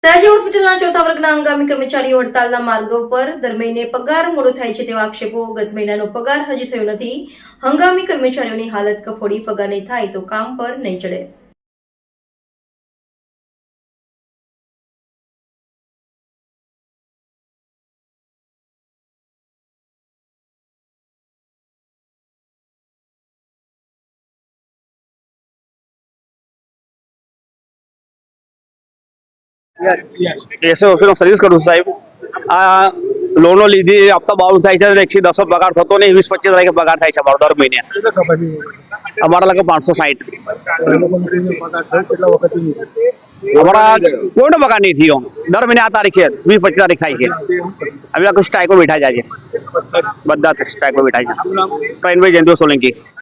સયાજી હોસ્પિટલના ચોથા વર્ગના હંગામી કર્મચારીઓ હડતાલના માર્ગો પર દર મહિને પગાર મોડો થાય છે તેવા આક્ષેપો. ગત મહિનાનો પગાર હજી થયો નથી. હંગામી કર્મચારીઓની હાલત કફોડી. પગાર નહીં થાય તો કામ પર નહીં ચડે. એસએ ઓફિસમાં સર્વિસ કરું છું સાહેબ. આ લોનો લીધી હપ્તા બાઉન્સ થાય છે, 110 પગાર થતો નહીં. 20-25 તારીખે પગાર થાય છે અમારો દર મહિને. અમારા લગભગ 560. અમારા કોઈનો પગાર નહીં થયો. દર મહિને આ તારીખ છે, 20-25 તારીખ થાય છે. અમે સ્ટ્રાઇકો બેઠા જાય છે, બધા સ્ટ્રાઇકો બેઠા છે. પ્રવીણભાઈ જયંતિ સોલંકી.